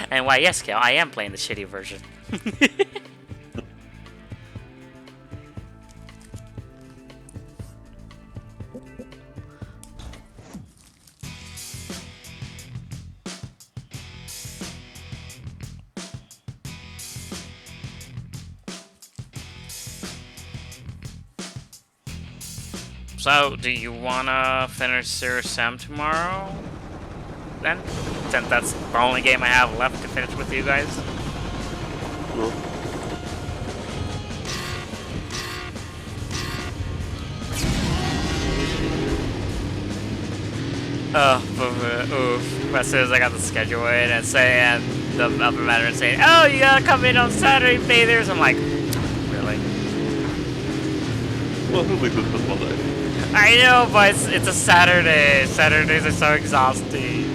And why, yes, Kale, I am playing the shitty version. So, do you wanna finish Serious Sam tomorrow? Then? Since that's the only game I have left to finish with you guys? Cool. Oof. As soon as I got the schedule in and the upper management saying, oh, you gotta come in on Saturday, bathers. I'm like, really? Well, who leaves it this Monday? I know, but it's a Saturday. Saturdays are so exhausting.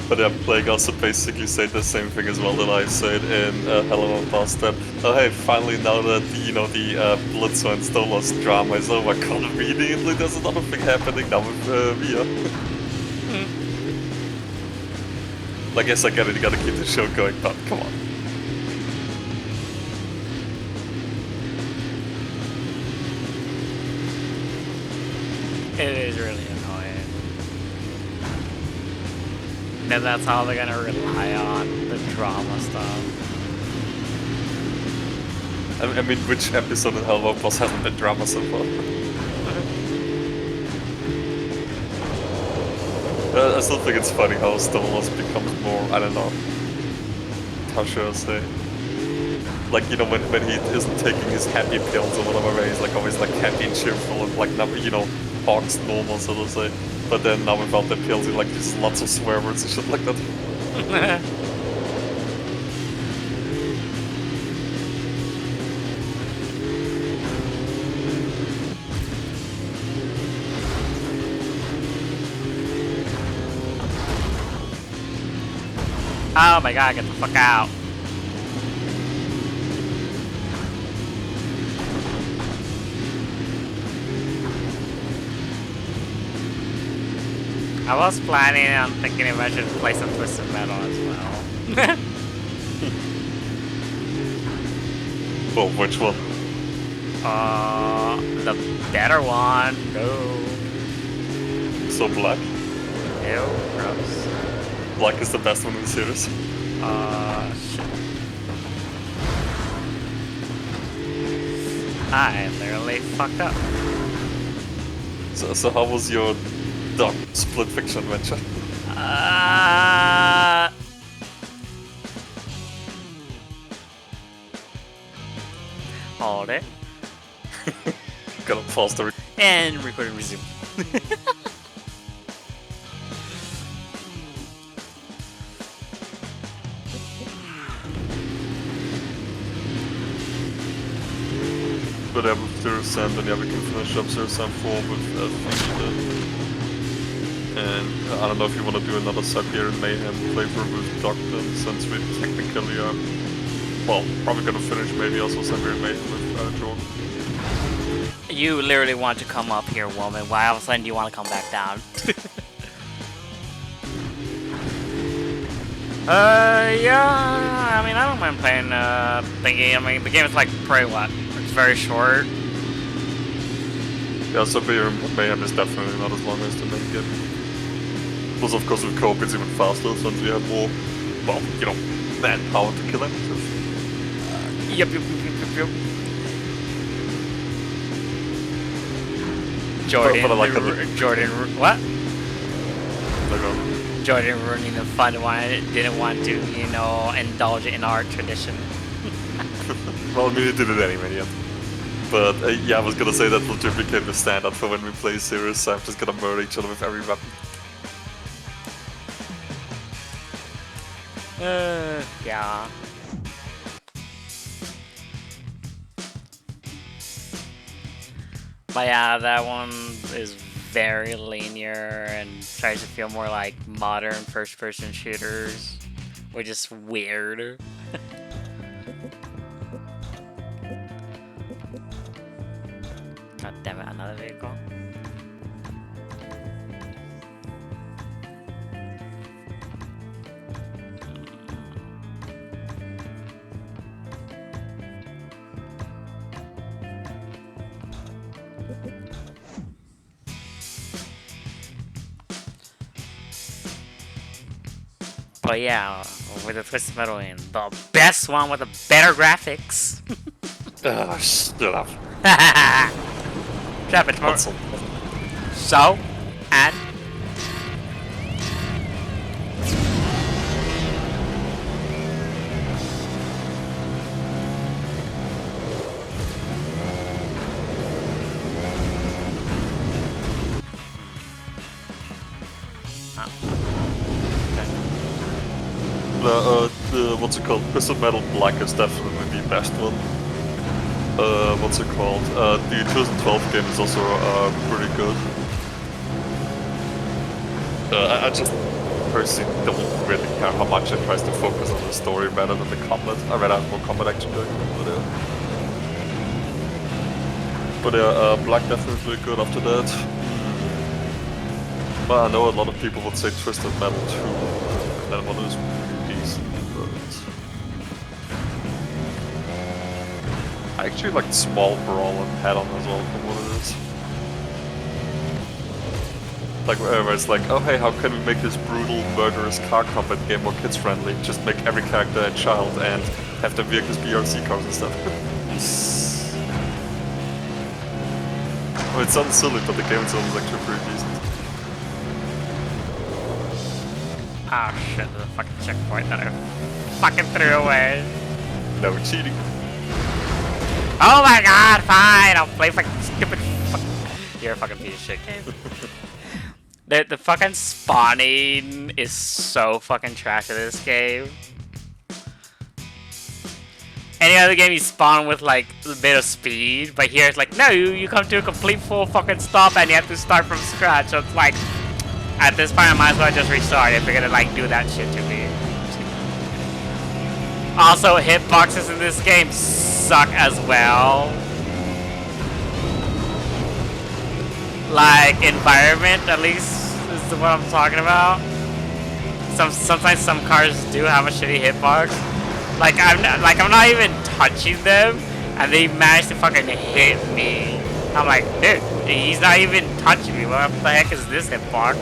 But yeah, Plague also basically said the same thing as well that I said in Hello Past that, oh hey, finally now that, you know, the Blitzer and Stolas drama is over, conveniently there's another thing happening now with Mia. Like, yes, I get it, you gotta keep the show going, but come on. It is really annoying. And that's all they're gonna rely on, the drama stuff. I mean, which episode in Hello Past hasn't been drama so far? I still think it's funny how Stolas becomes more, I don't know, how should I say? Like, you know, when he isn't taking his happy pills or whatever, he's like always like happy and cheerful and like, you know, Hawk's normal, so to say. But then now without the pills, he like just lots of swear words and shit like that. Oh my god, get the fuck out. I was planning on thinking if I should play some Twisted Metal as well. Well, which one? The better one. No. So Black? Ew, gross. Black is the best one in the series. Shit. I literally fucked up. So how was your dark split fiction adventure? Hold it. Gotta pause the And recording resume. But yeah, with Zero Sam, then yeah, we can finish up Zero Sam 4 with Featured. And I don't know if you want to do another Siberian Mayhem flavor with Doctor, since we technically are, well, probably gonna finish maybe also Siberian Mayhem with Jordan. You literally want to come up here, woman. Why all of a sudden do you want to come back down? Yeah, I mean, I don't mind playing, thingy. I mean, the game is like, probably what? It's very short. Yeah, Siberian Mayhem is definitely not as long as the main game. Plus, of course, with co-op it's even faster, since we have more, well, you know, manpower to kill enemies. Yep. Jordan, but I like Jordan, what? Like, Jordan ruining the fun. Didn't want to, you know, indulge in our tradition. Well, I mean, he did it anyway, yeah. But yeah, I was gonna say that legit became the standard for when we play Serious Sam. Just gonna murder each other with every weapon. Yeah. But yeah, that one is very linear and tries to feel more like modern first-person shooters, which is weird. God damn it, another vehicle. But yeah, with the Twisted Metal in the best one with the better graphics. Shut up. Shut up, it's more. So, and what's it called? Twisted Metal Black is definitely the best one. What's it called? The 2012 game is also pretty good. I just personally don't really care how much it tries to focus on the story rather than the combat. I rather have more combat action doing it, but Black definitely good after that. Well, I know a lot of people would say Twisted Metal 2, and that one is pretty decent, but I actually like Small Brawl and Head-On as well for what it is. Like where it's like, oh hey, how can we make this brutal, murderous car combat game more kids-friendly? Just make every character a child and have their vehicles be RC cars and stuff. Well, it sounds silly, but the game itself is actually pretty decent. ah shit, there's a fucking checkpoint that I fucking threw away. No cheating. Oh my god, fine, I'll play fucking stupid You're a fucking piece of shit game. The fucking spawning is so fucking trash in this game. Any other game you spawn with like a bit of speed, but here it's like, no, you come to a complete full fucking stop and you have to start from scratch. So it's like, at this point I might as well just restart if you're gonna like do that shit to me. Also, hitboxes in this game suck as well. Like environment, at least is what I'm talking about. Sometimes some cars do have a shitty hitbox. Like I'm not even touching them, and they manage to fucking hit me. I'm like, dude, he's not even touching me. What the heck is this hitbox?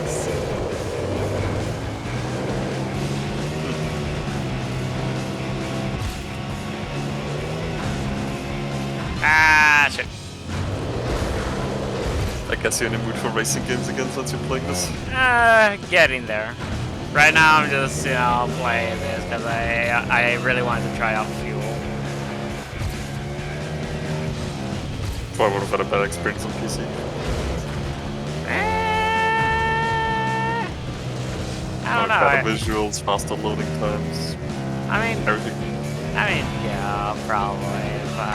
Ah, shit. I guess you're in the mood for racing games again since you're playing this? Getting there. Right now I'm just, you know, playing this because I really wanted to try out Fuel. Probably would have had a bad experience on PC. I don't know. Better visuals, faster loading times. I mean, everything. Yeah, probably, but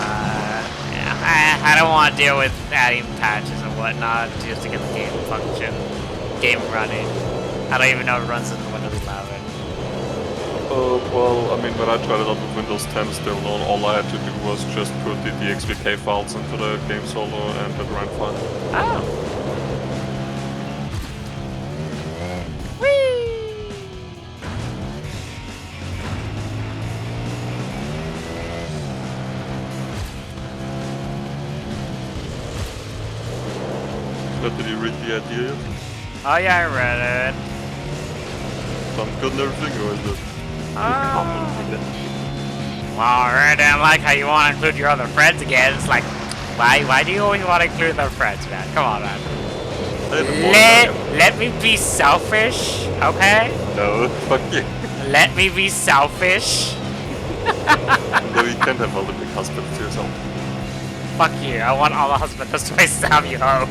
yeah, I don't want to deal with adding patches and whatnot just to get the game running. I don't even know if it runs in Windows 11. Well, I mean, when I tried it out with Windows 10 still, all I had to do was just put the DXVK files into the game solo and it ran fine. Oh. Did you read the idea yet? Oh yeah, I read it. Sounds good and everything, or is it? Well, I don't like how you want to include your other friends again. It's like, why do you always want to include their friends, man? Come on, man. in the morning. Let me be selfish, okay? No, fuck you. Let me be selfish. No, you can't have all the big husbands to yourself. Fuck you, I want all the husbands to stab you home.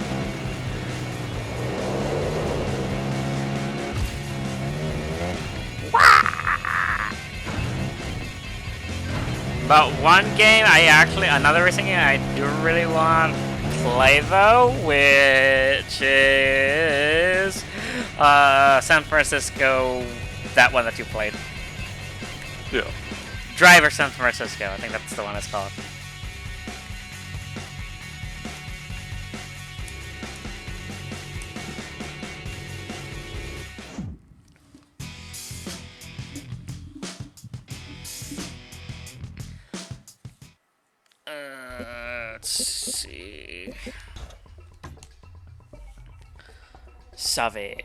But one game another racing game I do really want to play though, which is San Francisco, that one that you played. Yeah. Driver San Francisco, I think that's the one it's called. Let's see. Save.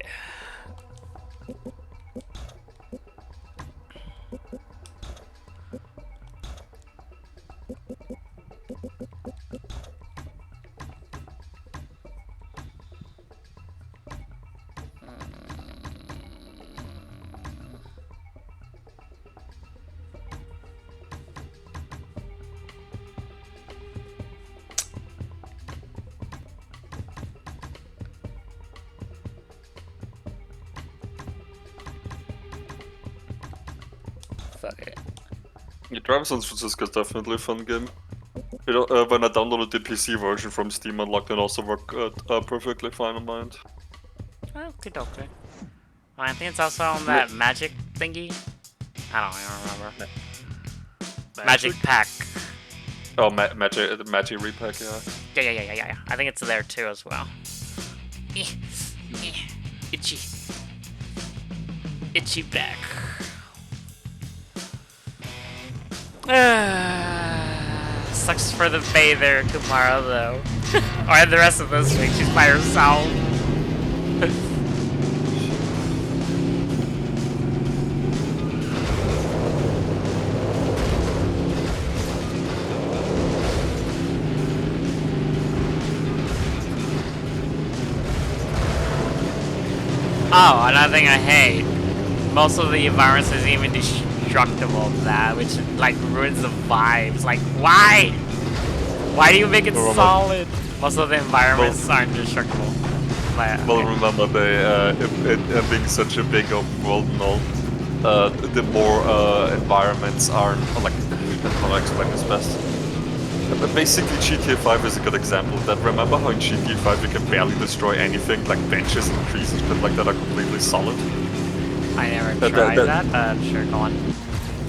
Fuck it. Yeah, Driver San Francisco is definitely a fun game. You know, when I downloaded the PC version from Steam Unlocked, it also worked perfectly fine on mine. Okay, okay. I think it's also on that magic thingy. I don't even remember. Magic pack. Oh, Magic Repack, yeah. Yeah. I think it's there too as well. Itchy. Itchy back. Sucks for the bather tomorrow though. Or the rest of this week, she's by herself. Oh, another thing I hate. Most of the environments is even destructible, which like ruins the vibes. Like, why? Why do you make it solid? Most of the environments aren't destructible. But, well, remember it being such a big open world and all, the more environments aren't like. How do I explain this best? But basically, GTA 5 is a good example of that. Remember how in GTA 5 you can barely destroy anything, like benches and trees and shit like that are completely solid? I never tried that, but sure, go on.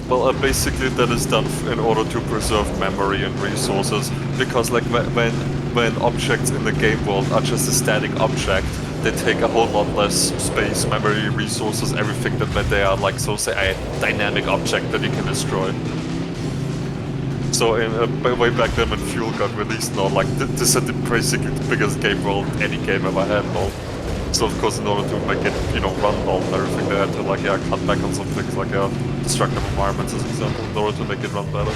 Well, basically that is done in order to preserve memory and resources, because like when objects in the game world are just a static object, they take a whole lot less space, memory, resources, everything than when they are like, so say, a dynamic object that you can destroy. So way back then when Fuel got released and all, like this is basically the biggest game world any game ever had and all. So of course in order to make it, you know, run all and everything, they had to like cut back on some things like destructive environments as example in order to make it run better.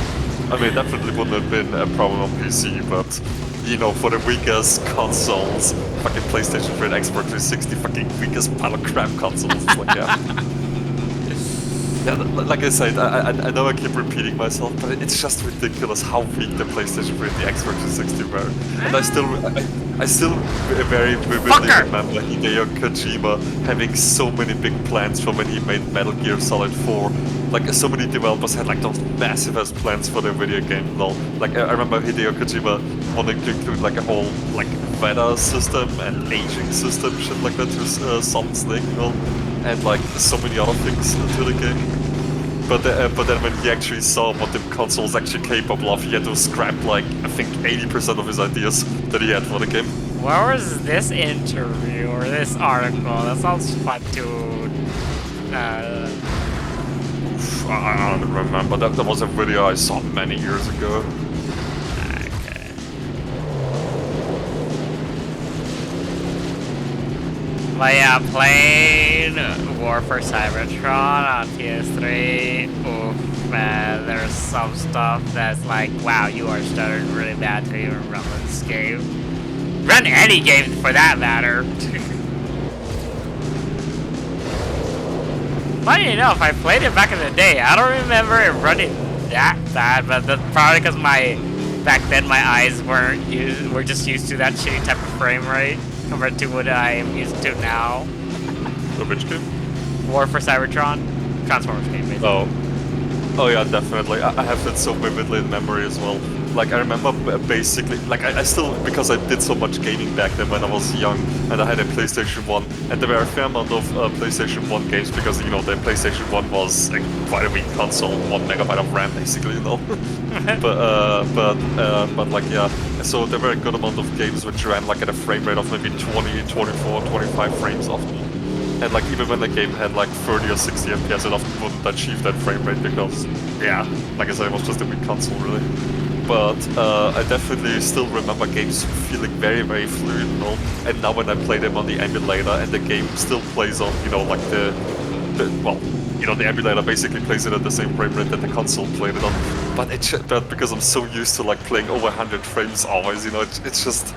I mean, definitely wouldn't have been a problem on PC, but you know, for the weakest consoles, fucking PlayStation 3 and Xbox 360, fucking weakest pile of crap consoles, it's like yeah, like I said, I know I keep repeating myself, but it's just ridiculous how weak the PlayStation 3 and the Xbox 360 were. And I still very vividly remember Hideo Kojima having so many big plans for when he made Metal Gear Solid 4. Like, so many developers had like those massive ass plans for their video game. Like, I remember Hideo Kojima wanting to include like a whole like weather system and aging system, shit like that to Solid Snake, you know? And like so many other things to the game. But then when he actually saw what the console was actually capable of, he had to scrap like, I think 80% of his ideas that he had for the game. Where was this interview or this article? That sounds fun to... I don't remember, that was a video I saw many years ago. But yeah, playing War for Cybertron on PS3. Oof, man, there's some stuff that's like, wow, you are stuttering really bad to even run this game. Run any game for that matter. Funny enough, I played it back in the day. I don't remember it running that bad, but that's probably because back then my eyes were just used to that shitty type of frame rate compared to what I am used to now. Which game? War for Cybertron, Transformers game. Basically. Oh yeah, definitely. I have that so vividly in memory as well. Like I remember basically, like I still, because I did so much gaming back then when I was young, and I had a PlayStation 1, and there were a fair amount of PlayStation 1 games because, you know, the PlayStation 1 was quite a weak console, 1 megabyte of RAM basically, you know. but like yeah, so there were a good amount of games which ran like at a frame rate of maybe 20, 24, 25 frames often. And like even when the game had like 30 or 60 FPS, it often wouldn't achieve that frame rate because, yeah, like I said, it was just a weak console really. But I definitely still remember games feeling very, very fluid, you know. And now when I play them on the emulator and the game still plays on, you know, like well, you know, the emulator basically plays it at the same frame rate that the console played it on. But but because I'm so used to like playing over 100 frames always, you know, it's just.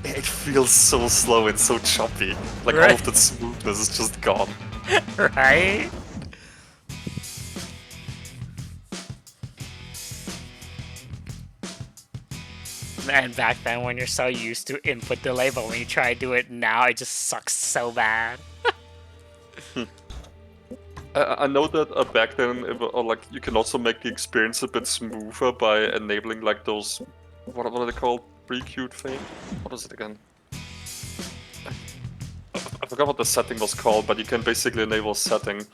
It feels so slow and so choppy. Like all of that smoothness is just gone. Right? And back then when you're so used to input delay, but when you try to do it now, it just sucks so bad. I know that back then, like you can also make the experience a bit smoother by enabling like those, what are they called? Pre-queued thing? What is it again? I forgot what the setting was called, but you can basically enable a setting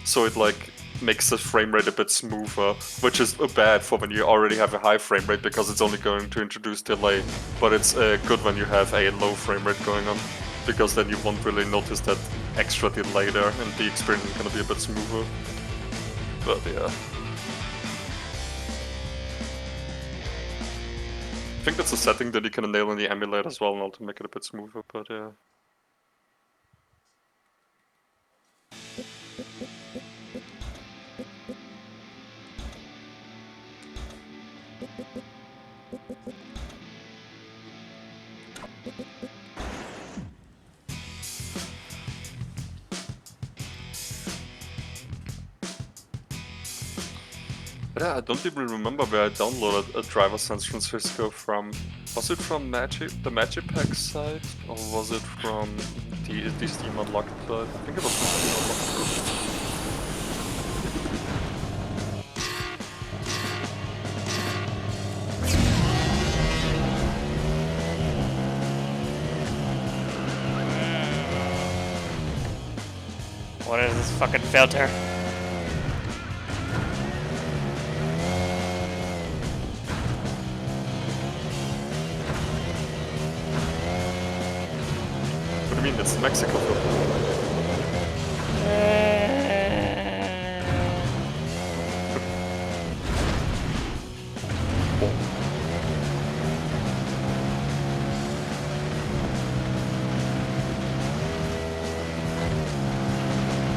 so it like makes the frame rate a bit smoother, which is bad for when you already have a high frame rate because it's only going to introduce delay, but it's good when you have a low frame rate going on, because then you won't really notice that extra delay there and the experience is going to be a bit smoother. But yeah. I think that's a setting that you can enable in the emulator as well now to make it a bit smoother, but yeah. Yeah, I don't even remember where I downloaded a driver San Francisco from. Was it from the Magipack site? Or was it from the Steam Unlocked site? I think it was from Steam Unlocked. What is this fucking filter? What do you mean, it's Mexico filter?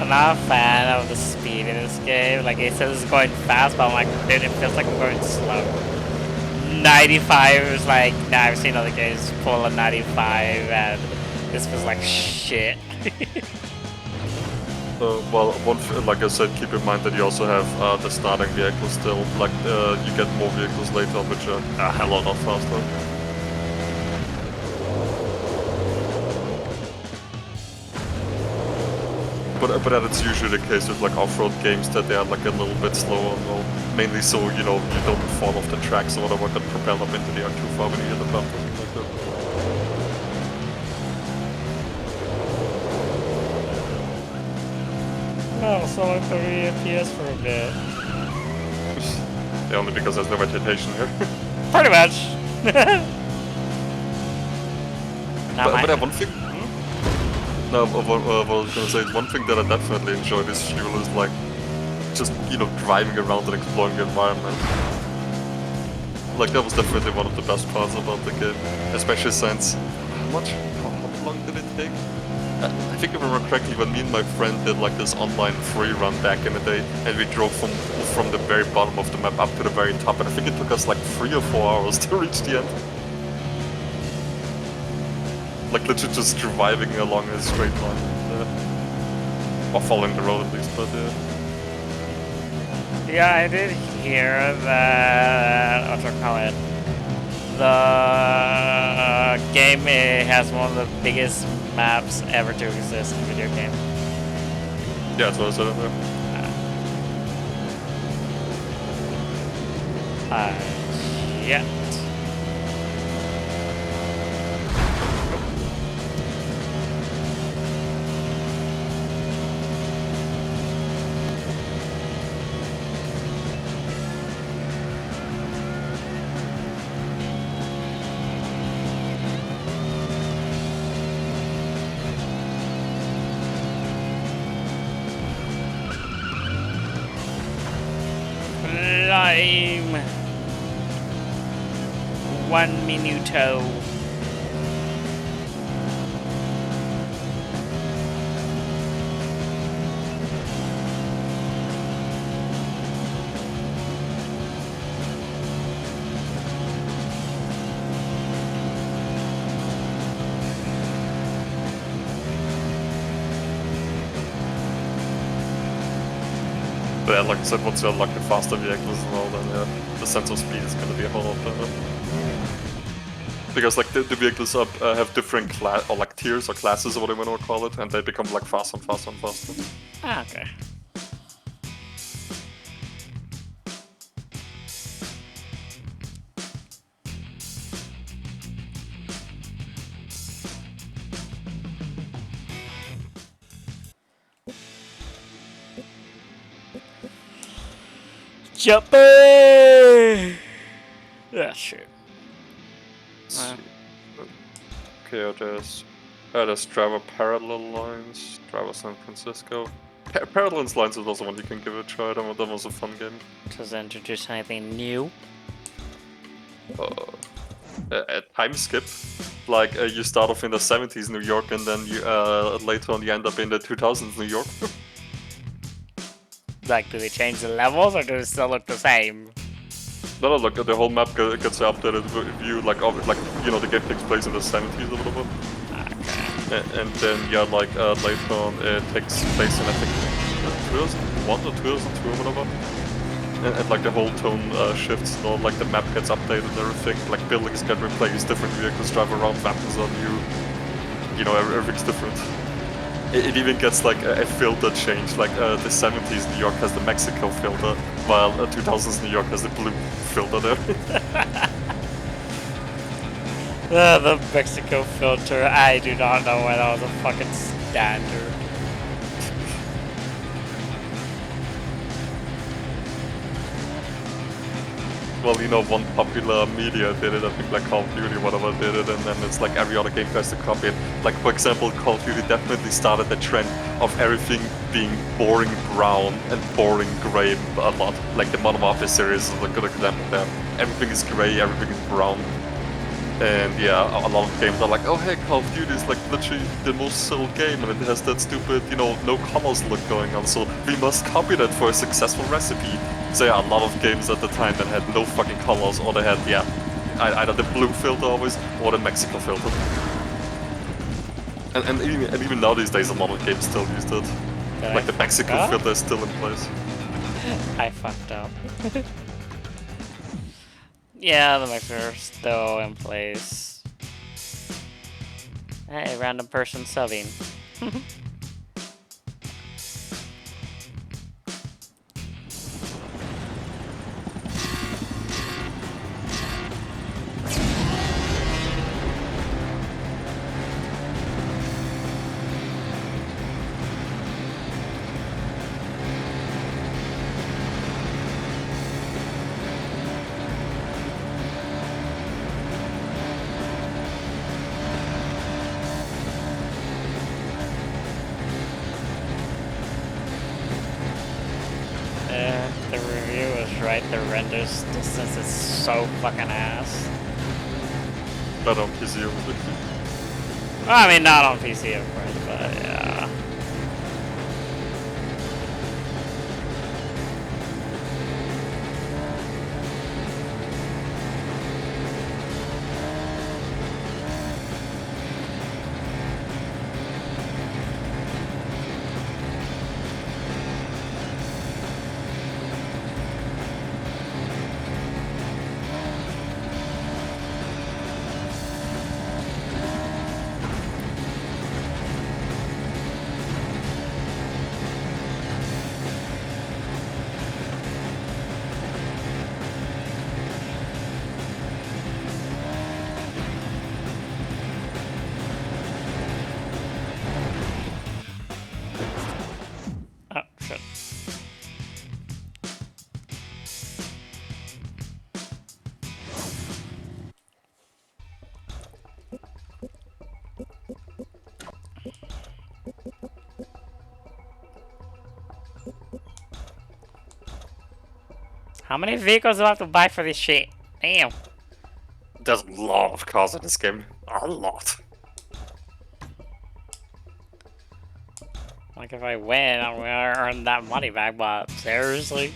I'm not a fan of the speed in this game. Like, it says it's going fast, but I'm like, dude, it feels like I'm going slow. 95 is like, nah, I've seen other games pull a 95, and this was like shit. Well, like I said, keep in mind that you also have the starting vehicle still. Like, you get more vehicles later, which are a hell of a lot faster. But that's usually the case with like off-road games, that they are like a little bit slower, well, mainly so, you know, you don't fall off the tracks or whatever, could propel up into the air too far when you hit the bump or something like that. Oh, so like 30 FPS for a bit. Yeah, only because there's no vegetation here. Pretty much. But one thing... No, what I was gonna say is one thing that I definitely enjoy this fuel is like just, you know, driving around and exploring the environment. Like that was definitely one of the best parts about the game, especially since how long did it take? I think if I remember correctly, when me and my friend did like this online free run back in the day, and we drove from the very bottom of the map up to the very top, and I think it took us like 3 or 4 hours to reach the end. Like literally just driving along a straight line. Or following the road at least, but Yeah, I did hear that. What do I call it? The game has one of the biggest maps ever to exist in a video game. yeah, that's what I said in there. Yeah. Lime. 1 minuto. But yeah, like I said, once you unlock the faster vehicles and all, then the sense of speed is gonna be a whole lot better. Because like the vehicles up have different or like tiers or classes or whatever you want to call it, and they become like faster and faster and faster. Ah, okay. Jumping! Yeah, shit. Okay, there's driver parallel lines, driver San Francisco. Parallel lines is also one you can give it a try. That was a fun game. Does it introduce anything new? A time skip, like you start off in the 70s New York, and then you later on you end up in the 2000s New York. Like, do they change the levels or do they still look the same? No, look, the whole map gets an updated view, like of it, like you know the game takes place in the 70s a little bit. Okay. And then yeah, like later on it takes place in I think 2001 or 2002 or whatever. And like the whole tone shifts, you know, like the map gets updated and everything, like buildings get replaced, different vehicles drive around, weapons on you know, everything's different. It even gets like a filter change, like the 70s New York has the Mexico filter, while 2000s New York has the blue filter there. The Mexico filter, I do not know why that was a fucking standard. Well, you know, one popular media did it, I think like Call of Duty or whatever did it, and then it's like every other game has to copy it. Like, for example, Call of Duty definitely started the trend of everything being boring brown and boring grey a lot. Like the Modern Warfare series is a good example there. Everything is grey, everything is brown. And yeah, a lot of games are like, oh hey, Call of Duty is like literally the most sold game and it has that stupid, you know, no colors look going on, so we must copy that for a successful recipe. So yeah, a lot of games at the time that had no fucking colors, or they had, yeah, either the blue filter always, or the Mexico filter. And even now these days a lot of games still use it. Like the Mexico filter is still in place. I fucked up. Yeah, the Mexico's still in place. Hey, random person subbing. The review is right, the render distance is so fucking ass. Not on PC, obviously. Well, I mean, not on PC, of course, but yeah. How many vehicles do I have to buy for this shit? Damn. There's a lot of cars in this game. A lot. Like if I win, I'm gonna earn that money back, but seriously?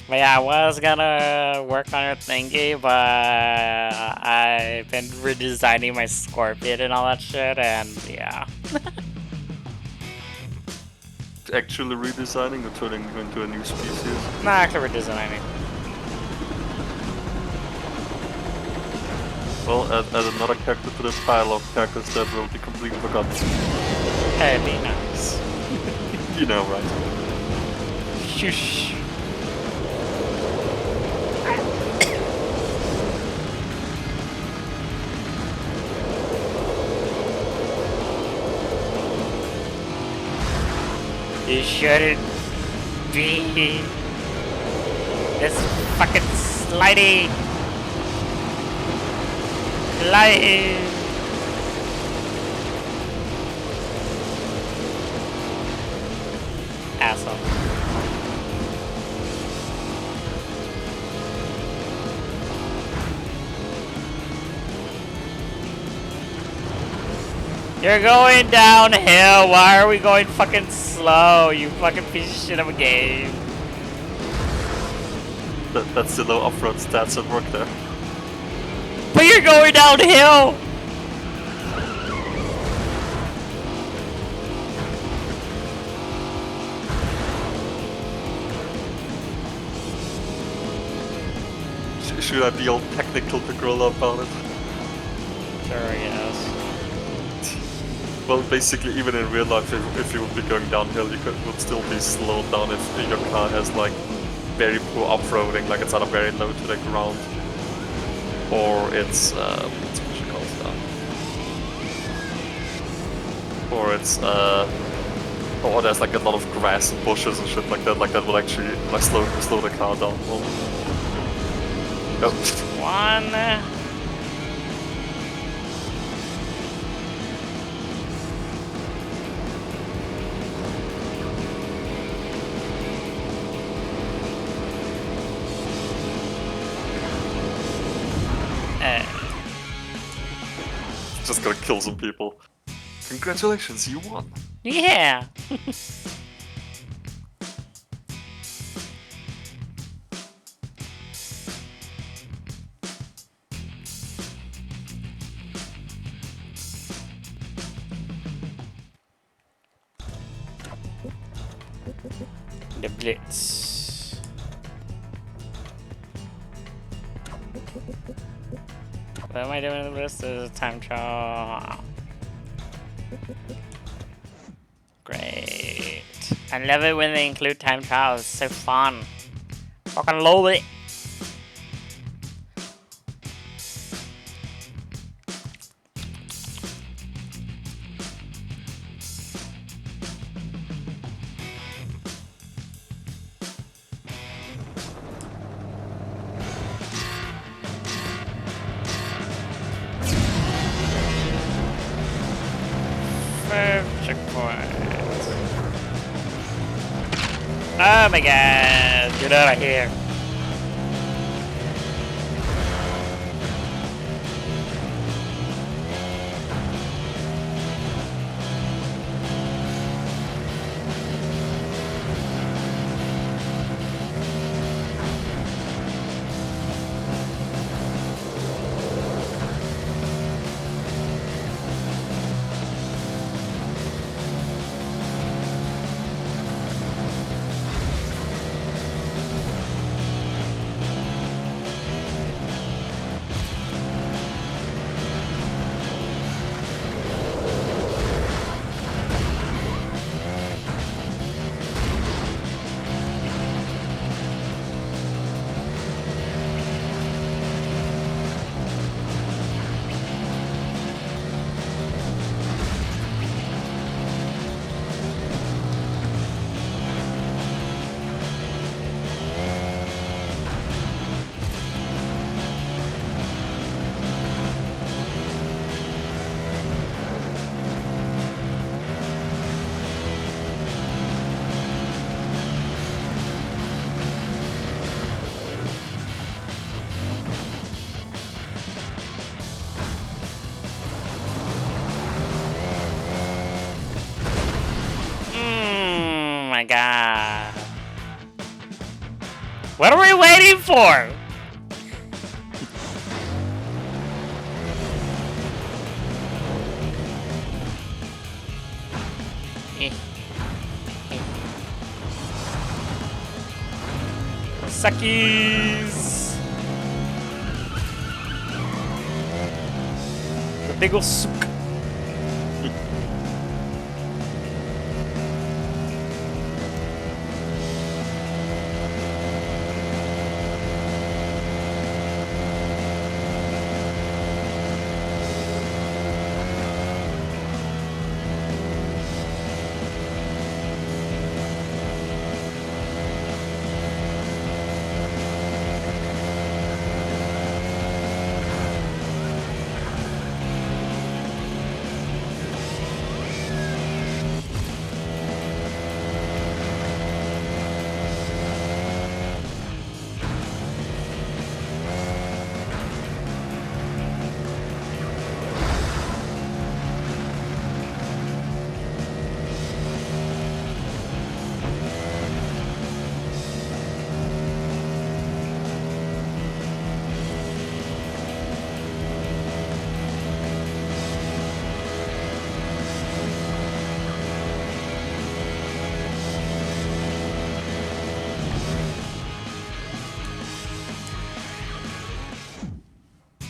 But yeah, I was gonna work on your thingy, but I've been redesigning my Scorpion and all that shit, and yeah. Actually redesigning or turning into a new species? Not actually redesigning. Well, add another character to this pile of characters that will be completely forgotten. That'd be nice. You know, right? Shush. You shouldn't be this fucking slidey. Slide. Asshole. You're going downhill. Why are we going fucking slow? You fucking piece of shit of a game. That's the low off-road stats at work there. But you're going downhill. Should I be all technical to grill about it? Sure, I guess. Well, basically, even in real life, if you would be going downhill, you would still be slowed down if your car has like very poor off-roading, like it's either very low to the ground, or it's what's it called that? Or it's or there's like a lot of grass and bushes and shit like that will actually like slow the car down. Well, yep. One. Just gonna kill some people. Congratulations, you won. Yeah. The Blitz. What am I doing in the Blitz? There's a time trial. Great. I love it when they include time trials. It's so fun. Fucking love it. Checkpoint. Oh my god, get out of here. my god. What are we waiting for? Suckies. The big ol' suck.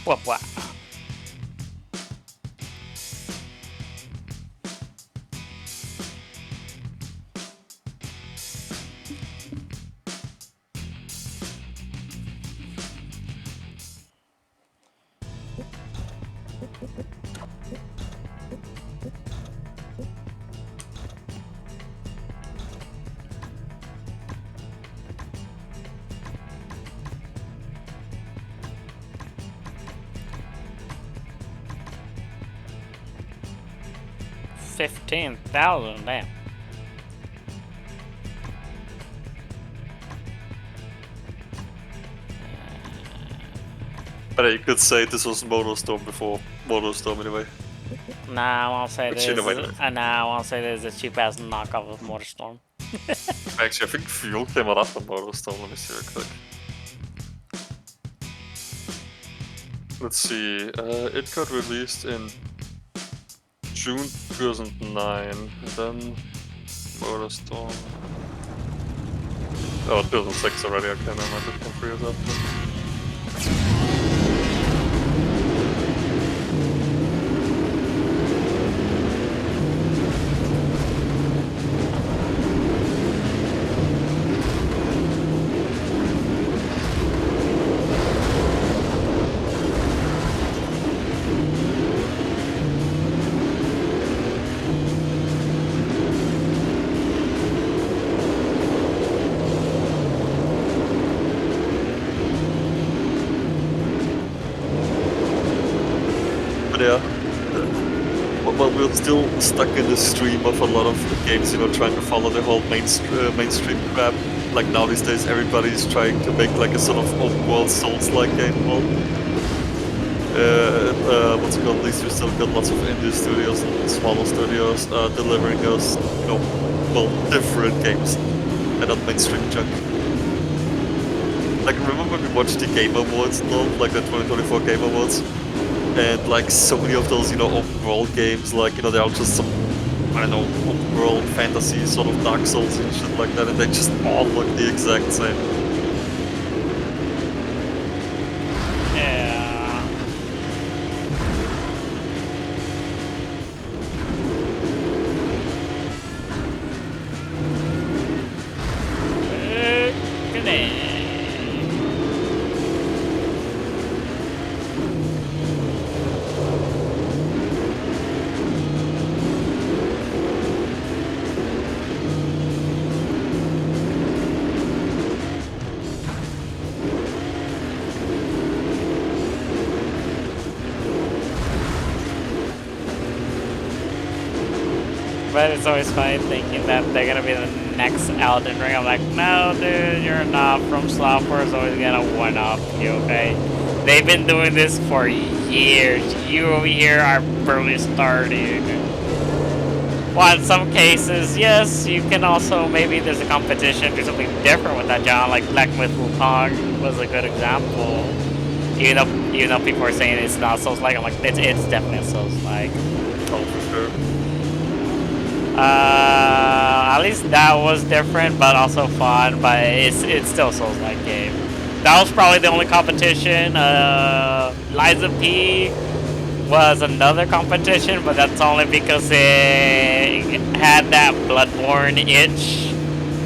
Whoop whoop. $15,000, damn. But you could say this was MotorStorm before MotorStorm anyway. Nah, I won't say Which this. in a way, Nah, I won't say this is a cheap ass knockoff of MotorStorm. Actually, I think Fuel came out after MotorStorm. Let me see real quick. Let's see. It got released in June 2009. And then MotorStorm. Oh, 2006 already. Okay, never mind. It came 3 years after. Yeah, well, we're still stuck in the stream of a lot of games, you know, trying to follow the whole mainstream crap. Like now these days, everybody's trying to make like a sort of open world Souls-like game. Well, what's it called? At least we still got lots of indie studios and smaller studios delivering us, you know, well, different games and not mainstream junk. Like, remember when we watched the Game Awards and all, like the 2024 Game Awards? And like so many of those, you know, open world games, like, you know, they're all just some, I don't know, open world fantasy sort of Dark Souls and shit like that, and they just all look the exact same. Yeah. Good day. But it's always funny thinking that they're gonna be the next Elden Ring. I'm like, no, dude, you're not. From Software is always gonna one-up you, okay? They've been doing this for years. You over here are barely starting. Well, in some cases, yes, you can also, maybe there's a competition, do something different with that genre, like Black Myth Wukong was a good example. Even though people are saying it's not Souls-like, I'm like, it's definitely a Souls-like. Oh, for sure. At least that was different, but also fun, but it's still a Souls-like game. That was probably the only competition. Liza P was another competition, but that's only because it had that Bloodborne itch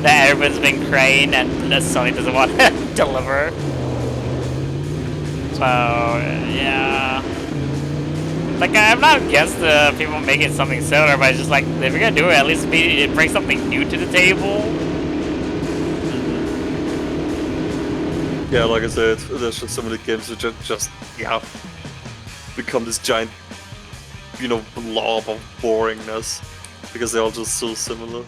that everyone's been craving and Sony doesn't want to deliver. So, yeah. Like, I'm not against the people making something similar, but it's just like, if you're gonna do it, at least bring something new to the table. Yeah, like I said, there's just so many games which just become this giant, blob of boringness because they're all just so similar.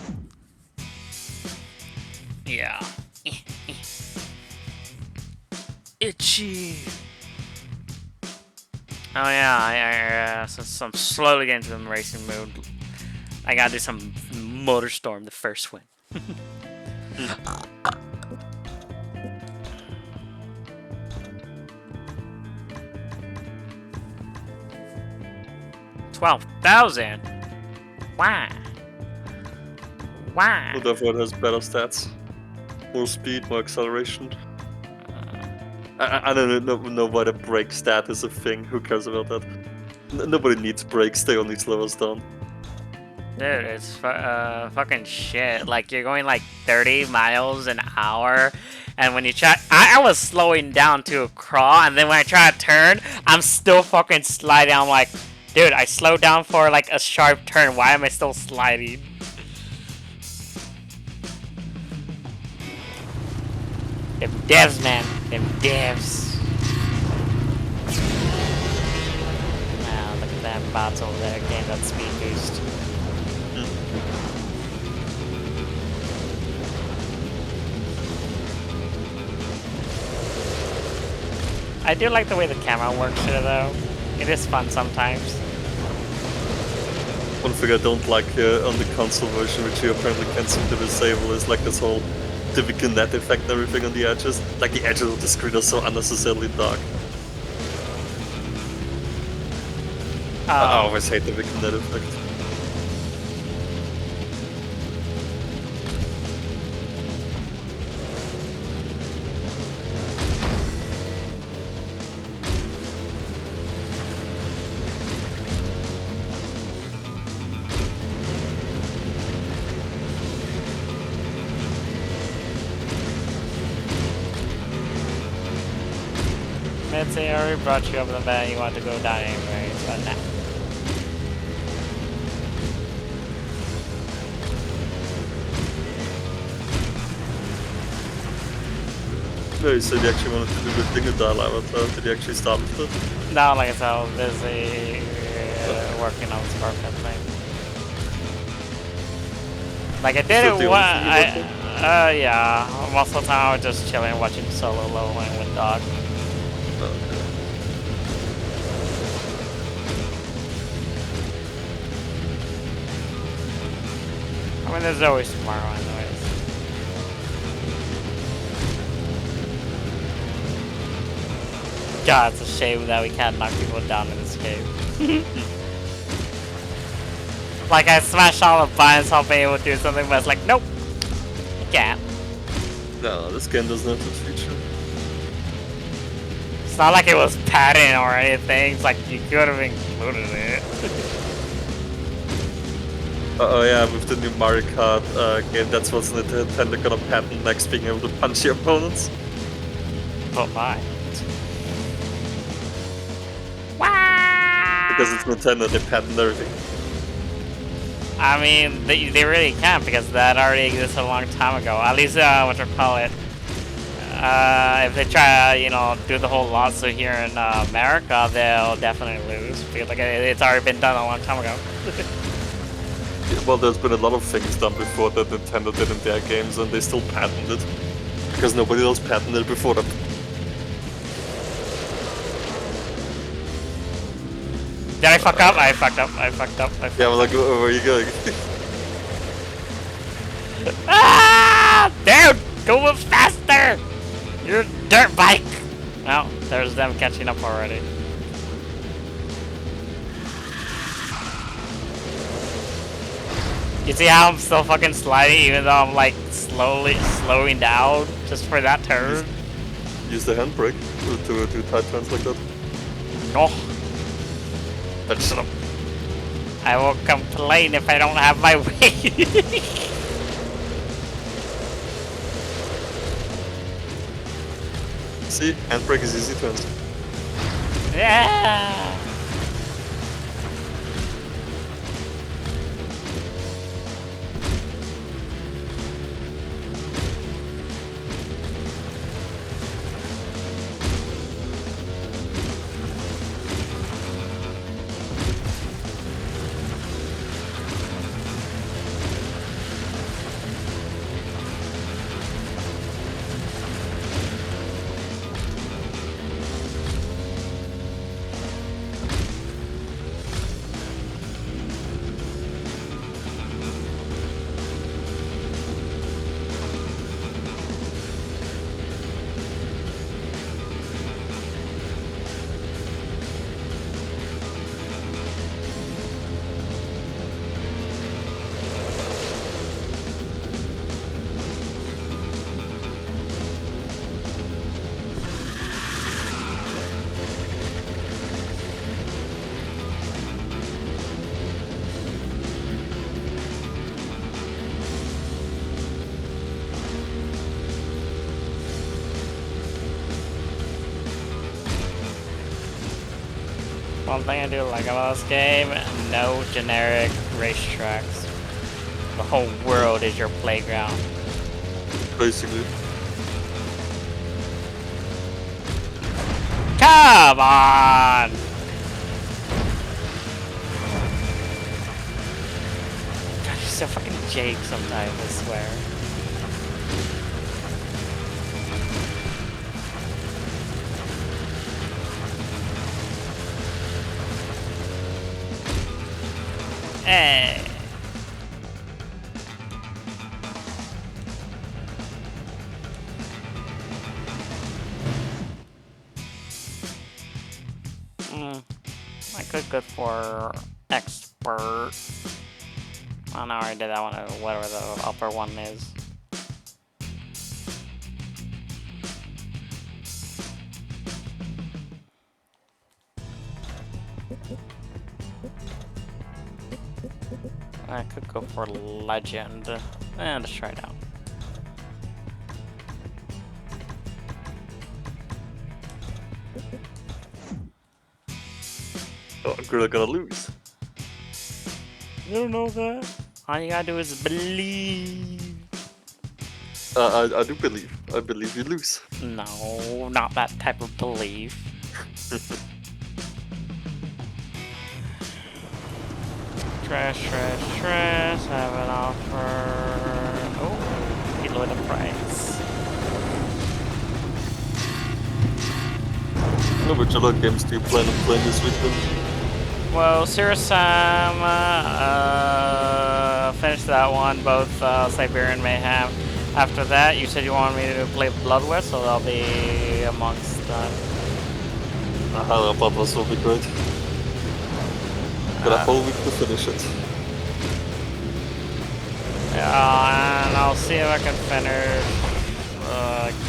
Yeah. Itchy. Oh yeah, since I'm slowly getting to the racing mode, I gotta do some Motorstorm, the first one. 12,000? Why? Why? Well, therefore it has better stats. More speed, more acceleration. I don't know why the brake stat is a thing. Who cares about that? Nobody needs brakes, they only slow us down. Dude, it's fucking shit. Like, you're going like 30 miles an hour, and when you try... I was slowing down to a crawl, and then when I try to turn, I'm still fucking sliding. I'm like, dude, I slowed down for like a sharp turn. Why am I still sliding? Them devs, man. Them devs. Wow, look at that bots over there getting that speed boost. I do like the way the camera works here, though. It is fun sometimes. One thing I don't like on the console version, which you apparently can't seem to disable, is like this whole typical net effect and everything on the edges. Like the edges of the screen are so unnecessarily dark. I always hate the Viking net effect. Let's say I already brought you up the bed and you want to go down anyway, but nah. No, you said you actually wanted to do the thing with dial avatar. Did you actually start with it? No, like I said, I was busy working on this carpet thing. Like I did So it yeah. Most of the time I was just chilling watching solo leveling with dog. Okay. I mean, there's always tomorrow anyways. God, it's a shame that we can't knock people down in this game. Like, I smashed all the buttons hoping it would do something, but it's like, nope. It can't. No, this game doesn't have this feature. It's not like it was padding or anything. It's like you could have included it. Oh yeah, with the new Mario Kart game, that's what's Nintendo gonna patent next, being able to punch your opponents. Oh my. Because it's Nintendo, they patent everything. I mean, they really can't because that already existed a long time ago. At least, what you call it. If they try to, do the whole lawsuit here in America, they'll definitely lose. Because like, it's already been done a long time ago. Well, there's been a lot of things done before that Nintendo did in their games, and they still patented it. Because nobody else patented it before them. Did I fuck up? I fucked up. I fucked up. I fucked Yeah, but like, where are you going? Ah! Dude! Go faster! You're a dirt bike! Well, there's them catching up already. You see how I'm still fucking sliding even though I'm like slowing down just for that turn? Use the handbrake to do tight turns like that. No. But shut up. I will complain if I don't have my way. See, handbrake is easy turns. Yeah. One thing I do like about this game, no generic racetracks. The whole world is your playground. Basically. Come on! God, you're so fucking Jake sometimes, I swear. Hey. I could go for expert. Oh no, I already did that one, whatever the upper one is. I could go for legend. Let's try it out. Oh, I'm really gonna lose. You don't know that. All you gotta do is believe. I do believe. I believe you lose. No, not that type of belief. Trash, trash, trash. Have an offer. Oh, he lowered the price. Which other games do you plan on playing this weekend? Well, Serious Sam finished that one, both Siberian Mayhem. After that, you said you wanted me to play Blood West, so I'll be amongst that. Blood West will be great. Got a whole week to finish it. Yeah, and I'll see if I can finish,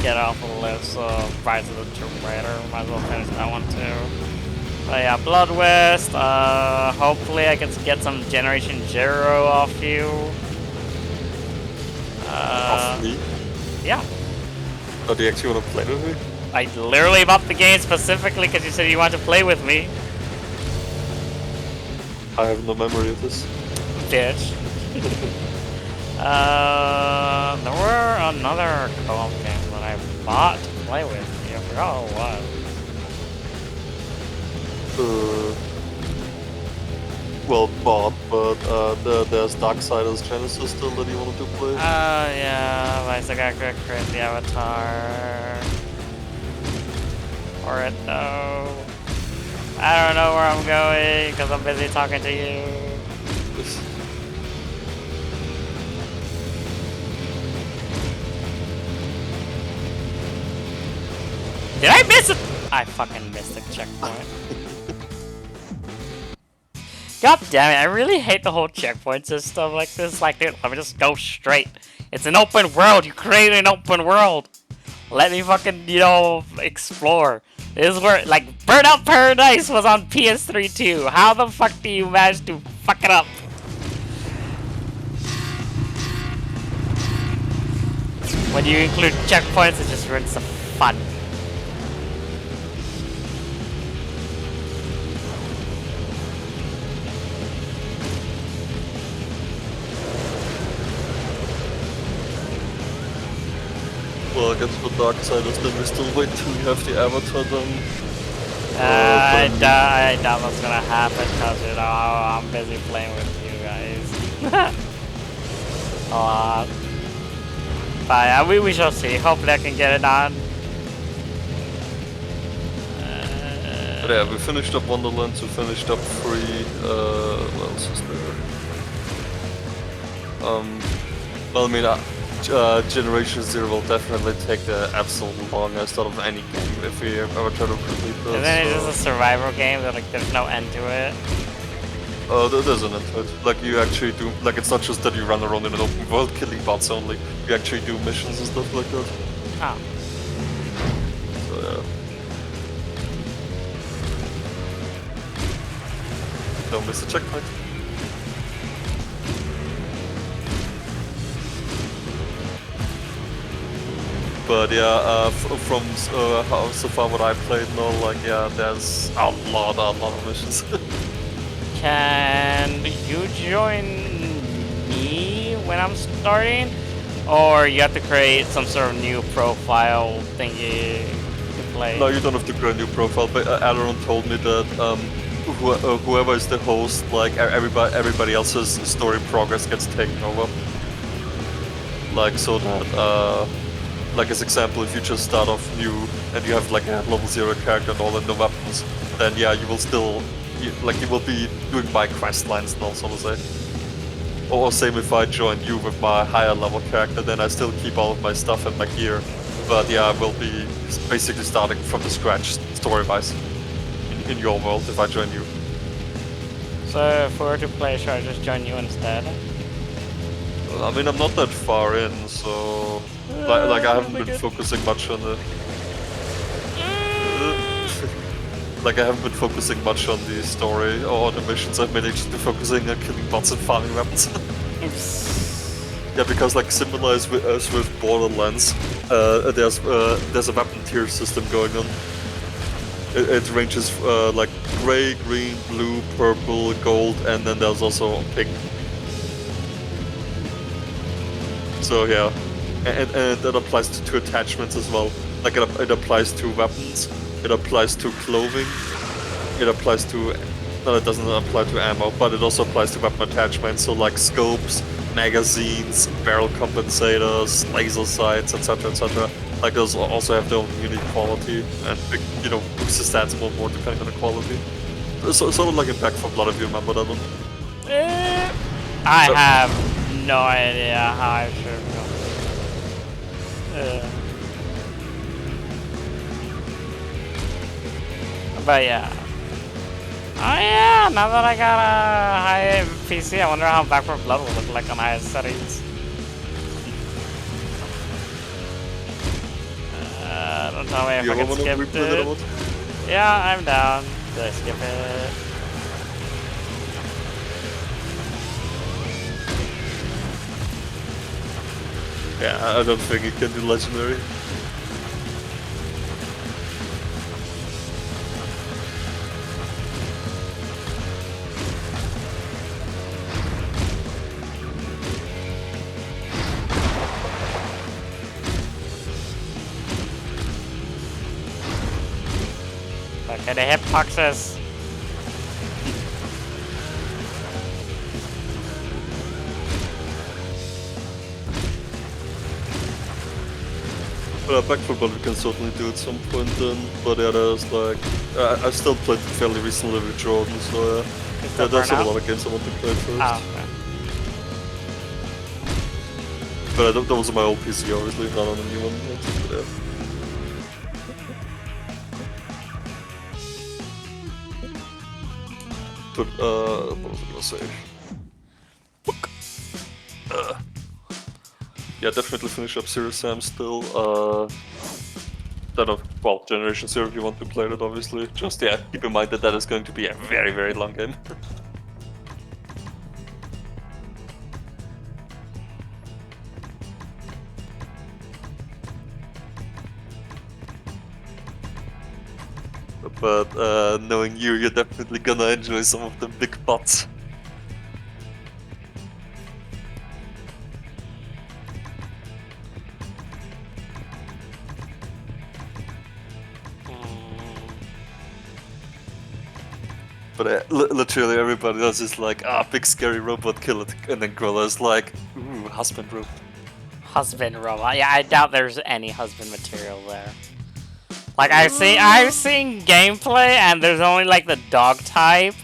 get off the list, Rise of the Tomb Raider. Might as well finish that one too. But yeah, Blood West, hopefully I can get some Generation Zero off you. Off me? Yeah. Oh, do you actually want to play with me? I literally bought the game specifically because you said you want to play with me. I have no memory of this. Bitch. There were another co-op game that I bought to play with. I forgot what it was. Well, bought, but there's Darksiders Genesis still that you wanted to play. Yeah, but I still gotta create the avatar for it though. I don't know where I'm going because I'm busy talking to you. Did I miss it? I fucking missed the checkpoint. God damn it, I really hate the whole checkpoint system like this. Like, dude, let me just go straight. It's an open world. You created an open world. Let me fucking, you know, explore. This is where, like, Burnout Paradise was on PS3 too. How the fuck do you manage to fuck it up? When you include checkpoints, it just ruins the fun. Well, I guess the dark side is that we still wait till we have the avatar done. I doubt that's gonna happen because, you know, I'm busy playing with you guys. A lot. But yeah, we shall see. Hopefully I can get it done. But yeah, we finished up Wonderlands, we finished up 3, what else is there? Well, I mean, Generation Zero will definitely take the absolute longest out of any game if we ever try to complete this. And then it's just a survival game that, like, there's no end to it. There's an end to it. Like, you actually do, like, it's not just that you run around in an open world killing bots only. You actually do missions and stuff like that. Oh. So, yeah. Don't miss the checkpoint. But yeah, from how so far what I played now, like, yeah, there's a lot of missions. Can you join me when I'm starting? Or you have to create some sort of new profile thingy to play? No, you don't have to create a new profile, but Aaron told me that whoever is the host, like, everybody else's story progress gets taken over. Like, so that, like, as example, if you just start off new and you have, like, a level 0 character and all the weapons, then yeah, you will still, you will be doing my quest lines now, so to say. Or same if I join you with my higher level character, then I still keep all of my stuff and my gear. But yeah, I will be basically starting from the scratch story-wise in your world if I join you. So if we were to play, should I just join you instead? I mean, I'm not that far in, so like I haven't been focusing much on the. Like, I haven't been focusing much on the story or the missions. I've mainly just been focusing on killing bots and farming weapons. Yeah, because, like, similar as with Borderlands, there's a weapon tier system going on. It ranges like gray, green, blue, purple, gold, and then there's also pink. So yeah, and that applies to attachments as well. Like, it applies to weapons, it applies to clothing, it applies to, no, it doesn't apply to ammo, but it also applies to weapon attachments, so like scopes, magazines, barrel compensators, laser sights, etc, etc. Like, those also have their own unique quality, and, you know, boost the stats more depending on the quality. So, sort of like in Back 4 Blood, if you remember that one. I have no idea how I should go. But yeah. Oh yeah, now that I got a high PC, I wonder how Back 4 Blood will look like on higher settings. Don't tell me if I can skip it. Yeah, I'm down. Did I skip it? Yeah, I don't think it can do legendary. Okay, the hitboxes. Back football we can certainly do at some point then, but yeah, there's like... I still played fairly recently with Jordan, so there's still a lot of games I want to play first. Oh, okay. But that was on my old PC obviously, not on the new one. But, yeah. But, what was I gonna say? Yeah, definitely finish up Serious Sam still. Then, well, Generation Zero if you want to play that, obviously. Just, yeah, keep in mind that that is going to be a very, very long game. But, knowing you, you're definitely gonna enjoy some of the big bots. But literally everybody else is like, big scary robot, kill it. And then Gorilla's like, ooh, husband robot. Husband robot. Yeah, I doubt there's any husband material there. Like I've seen gameplay and there's only like the dog type.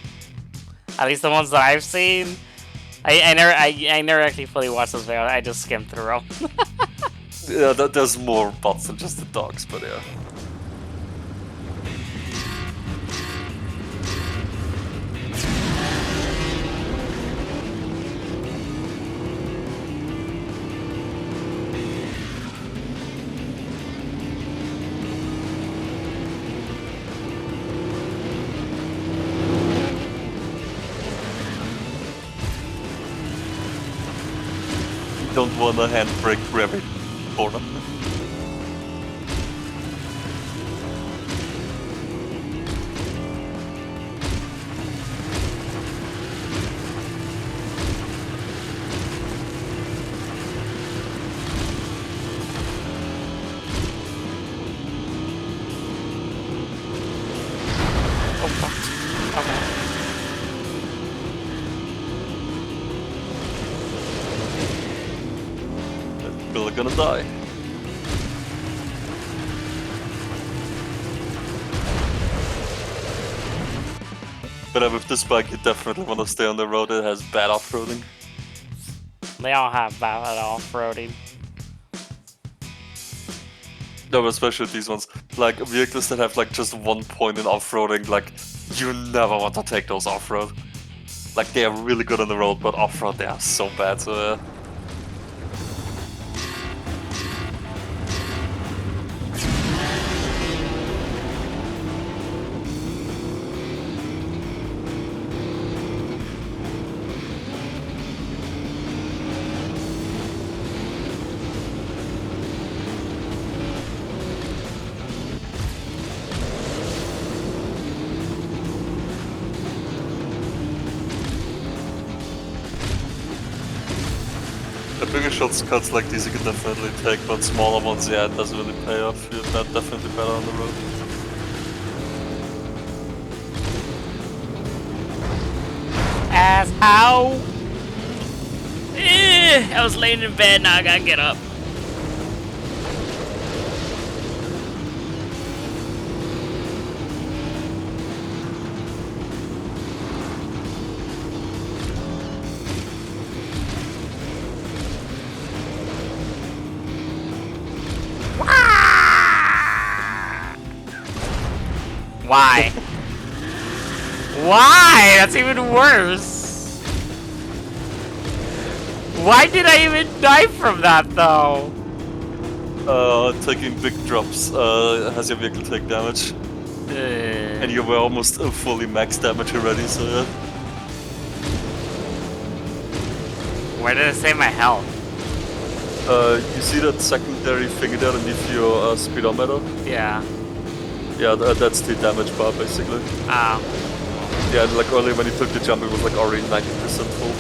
At least the ones that I've seen. I never actually fully watched those videos. I just skimmed through them. Yeah, there's more bots than just the dogs, but yeah. Don't want a handbrake for every corner. Bill are gonna die. But with this bike, you definitely want to stay on the road. It has bad off-roading. They all have bad off-roading. No, but especially these ones. Like, vehicles that have like just one point in off-roading, like, you never want to take those off-road. Like, they are really good on the road, but off-road they are so bad, so the bigger shortcuts like these you can definitely take, but smaller ones, yeah, it doesn't really pay off. You're definitely better on the road. As how? I was laying in bed, now I gotta get up. Why? Why? That's even worse. Why did I even die from that though? Taking big drops has your vehicle take damage. And you were almost fully max damage already, so yeah. Where did it say my health? You see that secondary thing there underneath your speedometer? Yeah. Yeah, that's the damage bar basically. Oh. Yeah, like earlier when you took the jump it was like already 90% full.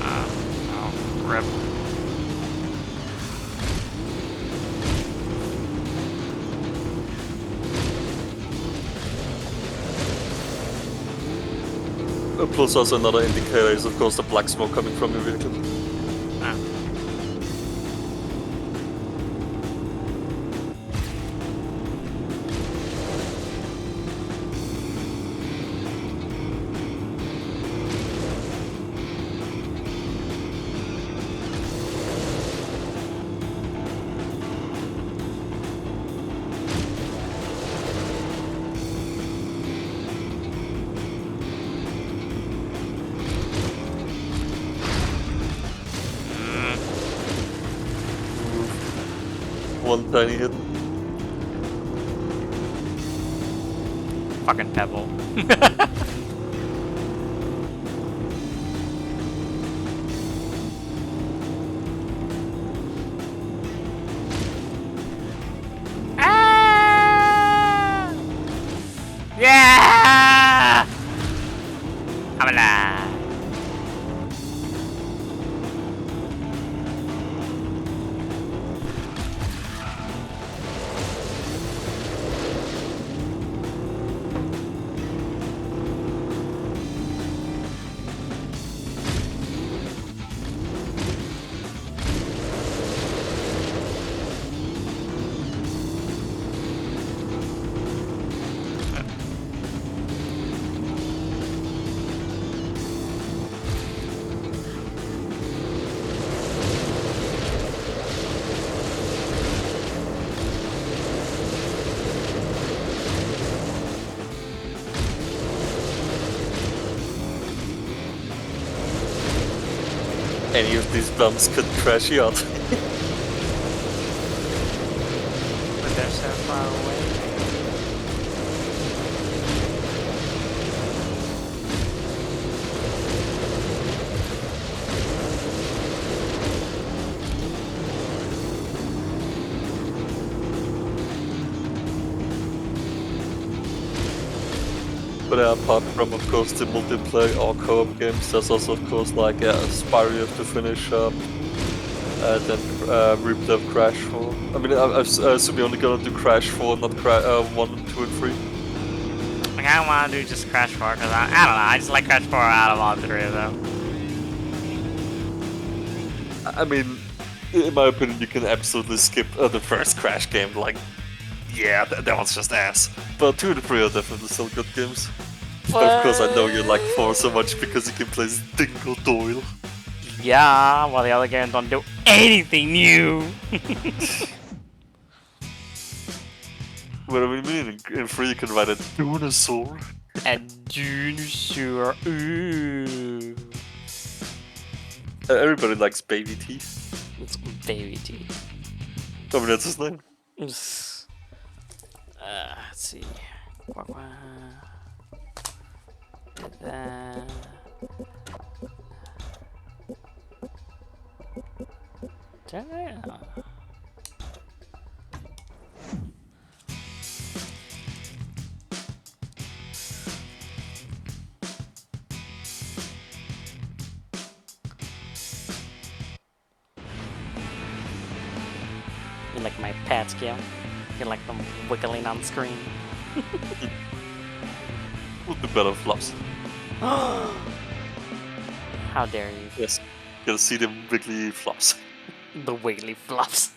Oh, rip. Plus also another indicator is of course the black smoke coming from your vehicle. one tiny hit. Fucking pebble. Ah! Yeah! I'm alive. Any of these bumps could crash you out. But they're so far away. But apart from, of course, the multiplayer or co-op games, there's also, of course, like Spyro you have to finish, then replay of Crash 4. I mean, I assume you're only gonna do Crash 4, not 1, 2, and 3. Like, I don't want to do just Crash 4 because I don't know. I just like Crash 4 out of all three of them. I mean, in my opinion, you can absolutely skip the first Crash game. Like, yeah, that one's just ass. But 2 and 3 are definitely still good games. But of course, I know you like 4 so much because you can play as Dingo Doyle. Yeah, while the other games don't do anything new. What do we mean? In 3 you can ride a dinosaur. A dinosaur. Ooh. Everybody likes Baby T. It's Baby T. I mean, that's his name. Let's see. That. Damn. You like my pad scale? You like them wiggling on screen? Would be better flops. How dare you? Yes. Gotta see them wiggly flops. The wiggly flops.